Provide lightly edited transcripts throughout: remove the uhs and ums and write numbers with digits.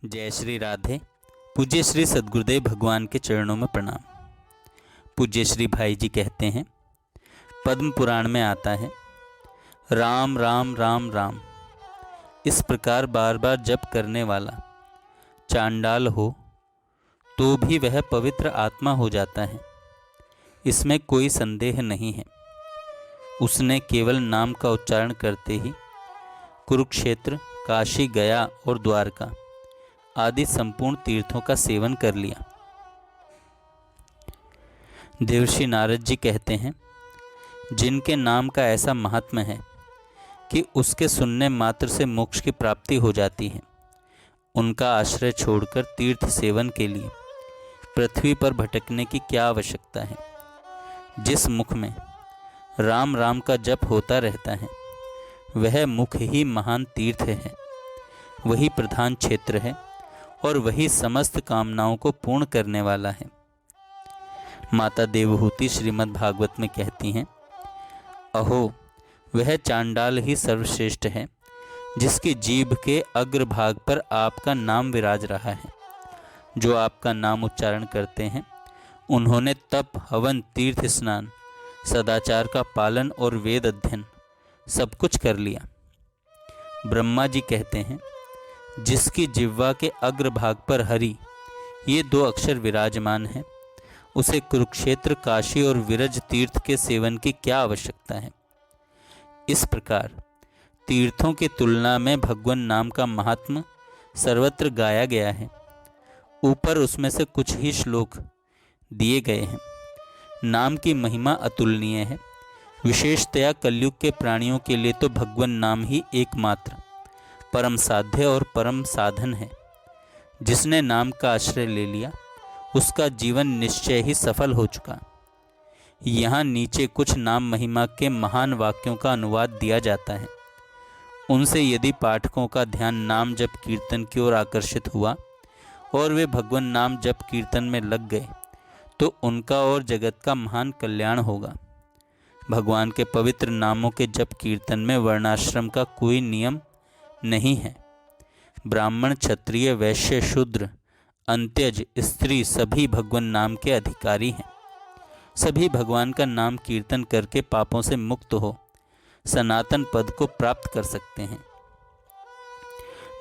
जय श्री राधे। पूज्य श्री सद्गुरुदेव भगवान के चरणों में प्रणाम। पूज्य श्री भाई जी कहते हैं, पद्म पुराण में आता है, राम राम राम राम इस प्रकार बार बार जप करने वाला चांडाल हो तो भी वह पवित्र आत्मा हो जाता है। इसमें कोई संदेह नहीं है। उसने केवल नाम का उच्चारण करते ही कुरुक्षेत्र, काशी, गया और द्वारका आदि संपूर्ण तीर्थों का सेवन कर लिया। देवर्षि नारद जी कहते हैं, जिनके नाम का ऐसा महात्म्य है कि उसके सुनने मात्र से मोक्ष की प्राप्ति हो जाती है, उनका आश्रय छोड़कर तीर्थ सेवन के लिए पृथ्वी पर भटकने की क्या आवश्यकता है। जिस मुख में राम राम का जप होता रहता है, वह मुख ही महान तीर्थ है, वही प्रधान क्षेत्र है और वही समस्त कामनाओं को पूर्ण करने वाला है। माता देवहूति श्रीमद् भागवत में कहती हैं, अहो वह चांडाल ही सर्वश्रेष्ठ है, जिसकी जीभ के अग्रभाग पर आपका नाम विराज रहा है। जो आपका नाम उच्चारण करते हैं, उन्होंने तप, हवन, तीर्थ स्नान, सदाचार का पालन और वेद अध्ययन सब कुछ कर लिया। ब्रह्मा जी कहते हैं, जिसकी जिह्वा के अग्रभाग पर हरि ये दो अक्षर विराजमान हैं, उसे कुरुक्षेत्र, काशी और विरज तीर्थ के सेवन की क्या आवश्यकता है। इस प्रकार तीर्थों की तुलना में भगवान नाम का महात्म्य सर्वत्र गाया गया है। ऊपर उसमें से कुछ ही श्लोक दिए गए हैं। नाम की महिमा अतुलनीय है। विशेषतया कलयुग के प्राणियों के लिए तो भगवान नाम ही एकमात्र परम साध्य और परम साधन है। जिसने नाम का आश्रय ले लिया, उसका जीवन निश्चय ही सफल हो चुका। यहाँ नीचे कुछ नाम महिमा के महान वाक्यों का अनुवाद दिया जाता है। उनसे यदि पाठकों का ध्यान नाम जप कीर्तन की ओर आकर्षित हुआ और वे भगवान नाम जप कीर्तन में लग गए, तो उनका और जगत का महान कल्याण होगा। भगवान के पवित्र नामों के जप कीर्तन में वर्णाश्रम का कोई नियम नहीं है। ब्राह्मण, क्षत्रिय, वैश्य, शूद्र, अंत्यज, स्त्री सभी भगवान नाम के अधिकारी हैं। सभी भगवान का नाम कीर्तन करके पापों से मुक्त हो सनातन पद को प्राप्त कर सकते हैं।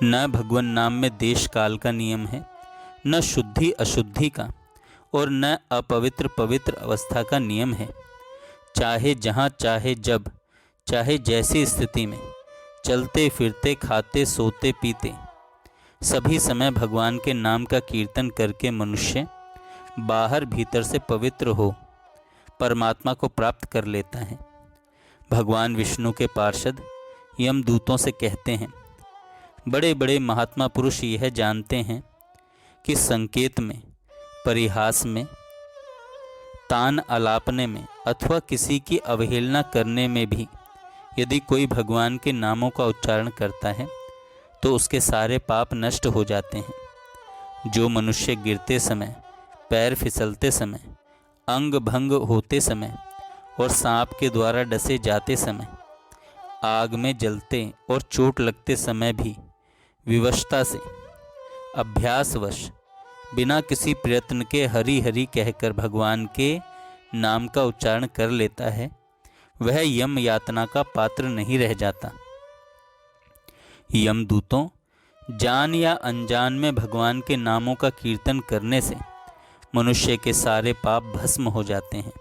न भगवान नाम में देश काल का नियम है, न शुद्धि अशुद्धि का, और न अपवित्र पवित्र अवस्था का नियम है। चाहे जहाँ, चाहे जब, चाहे जैसी स्थिति में, चलते फिरते, खाते सोते पीते, सभी समय भगवान के नाम का कीर्तन करके मनुष्य बाहर भीतर से पवित्र हो परमात्मा को प्राप्त कर लेता है। भगवान विष्णु के पार्षद यमदूतों से कहते हैं, बड़े बड़े महात्मा पुरुष यह जानते हैं कि संकेत में, परिहास में, तान अलापने में अथवा किसी की अवहेलना करने में भी यदि कोई भगवान के नामों का उच्चारण करता है, तो उसके सारे पाप नष्ट हो जाते हैं। जो मनुष्य गिरते समय, पैर फिसलते समय, अंग भंग होते समय और सांप के द्वारा डसे जाते समय, आग में जलते और चोट लगते समय भी विवशता से, अभ्यासवश, बिना किसी प्रयत्न के हरि हरि कहकर भगवान के नाम का उच्चारण कर लेता है, वह यम यातना का पात्र नहीं रह जाता। यमदूतों जान या अनजान में भगवान के नामों का कीर्तन करने से मनुष्य के सारे पाप भस्म हो जाते हैं।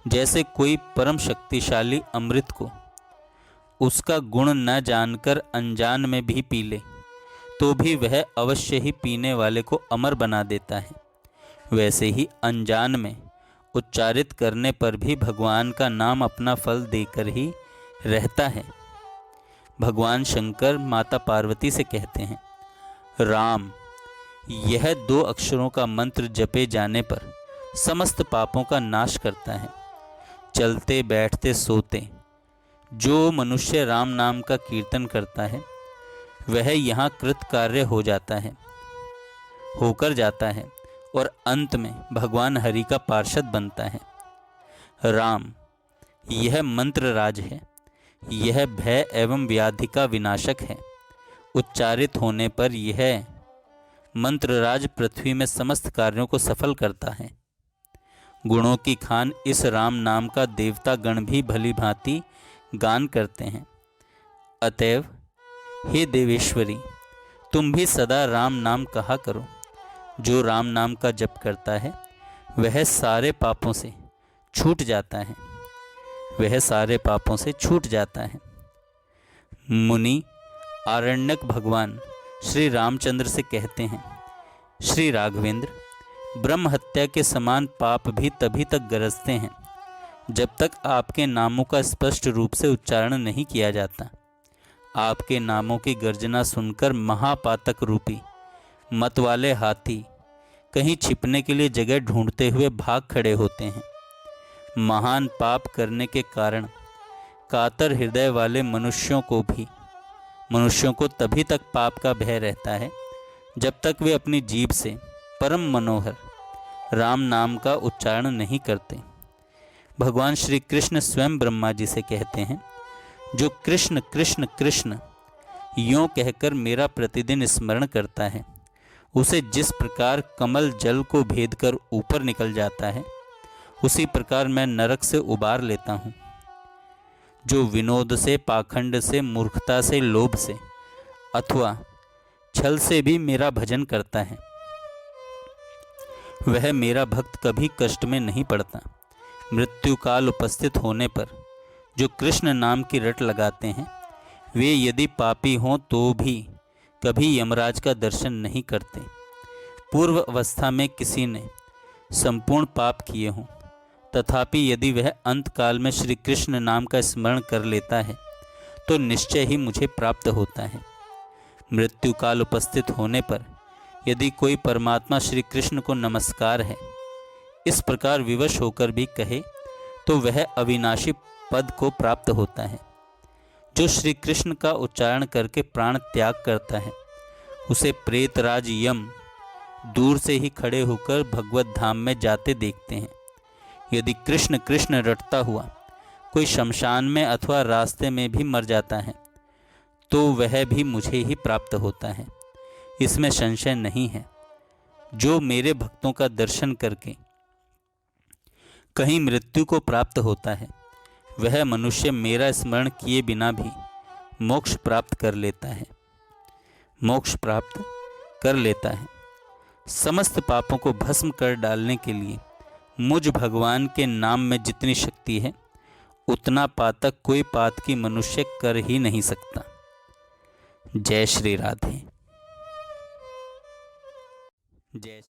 जैसे कोई परम शक्तिशाली अमृत को उसका गुण न जानकर अनजान में भी पी ले, तो भी वह अवश्य ही पीने वाले को अमर बना देता है। वैसे ही अनजान में उच्चारित करने पर भी भगवान का नाम अपना फल देकर ही रहता है। भगवान शंकर माता पार्वती से कहते हैं, राम यह दो अक्षरों का मंत्र जपे जाने पर समस्त पापों का नाश करता है। चलते बैठते सोते जो मनुष्य राम नाम का कीर्तन करता है, वह यहाँ कृत कार्य हो जाता है, होकर जाता है और अंत में भगवान हरि का पार्षद बनता है। राम यह मंत्र राज है। यह भय एवं व्याधि का विनाशक है। उच्चारित होने पर यह मंत्रराज पृथ्वी में समस्त कार्यों को सफल करता है। गुणों की खान इस राम नाम का देवता गण भी भली भांति गान करते हैं। अतएव हे देवेश्वरी, तुम भी सदा राम नाम कहा करो। जो राम नाम का जप करता है वह सारे पापों से छूट जाता है, वह सारे पापों से छूट जाता है। मुनि आरण्यक भगवान श्री रामचंद्र से कहते हैं, श्री राघवेंद्र, ब्रह्म हत्या के समान पाप भी तभी तक गरजते हैं जब तक आपके नामों का स्पष्ट रूप से उच्चारण नहीं किया जाता। आपके नामों की गर्जना सुनकर महापातक रूपी मत वाले हाथी कहीं छिपने के लिए जगह ढूंढते हुए भाग खड़े होते हैं। महान पाप करने के कारण कातर हृदय वाले मनुष्यों को तभी तक पाप का भय रहता है जब तक वे अपनी जीभ से परम मनोहर राम नाम का उच्चारण नहीं करते। भगवान श्री कृष्ण स्वयं ब्रह्मा जी से कहते हैं, जो कृष्ण कृष्ण कृष्ण यों कहकर मेरा प्रतिदिन स्मरण करता है, उसे जिस प्रकार कमल जल को भेद कर ऊपर निकल जाता है, उसी प्रकार मैं नरक से उबार लेता हूँ। जो विनोद से, पाखंड से, मूर्खता से, लोभ से अथवा छल से भी मेरा भजन करता है, वह मेरा भक्त कभी कष्ट में नहीं पड़ता। मृत्यु काल उपस्थित होने पर जो कृष्ण नाम की रट लगाते हैं, वे यदि पापी हों तो भी कभी यमराज का दर्शन नहीं करते। पूर्व अवस्था में किसी ने संपूर्ण पाप किए हों, तथापि यदि वह अंत काल में श्री कृष्ण नाम का स्मरण कर लेता है तो निश्चय ही मुझे प्राप्त होता है। मृत्यु काल उपस्थित होने पर यदि कोई परमात्मा श्री कृष्ण को नमस्कार है इस प्रकार विवश होकर भी कहे तो वह अविनाशी पद को प्राप्त होता है। जो श्री कृष्ण का उच्चारण करके प्राण त्याग करता है उसे प्रेतराज यम दूर से ही खड़े होकर भगवत धाम में जाते देखते हैं। यदि कृष्ण कृष्ण रटता हुआ कोई शमशान में अथवा रास्ते में भी मर जाता है तो वह भी मुझे ही प्राप्त होता है, इसमें संशय नहीं है। जो मेरे भक्तों का दर्शन करके कहीं मृत्यु को प्राप्त होता है, वह मनुष्य मेरा स्मरण किए बिना भी मोक्ष प्राप्त कर लेता है, मोक्ष प्राप्त कर लेता है। समस्त पापों को भस्म कर डालने के लिए मुझ भगवान के नाम में जितनी शक्ति है उतना पातक कोई पातकी मनुष्य कर ही नहीं सकता। जय श्री राधे। जय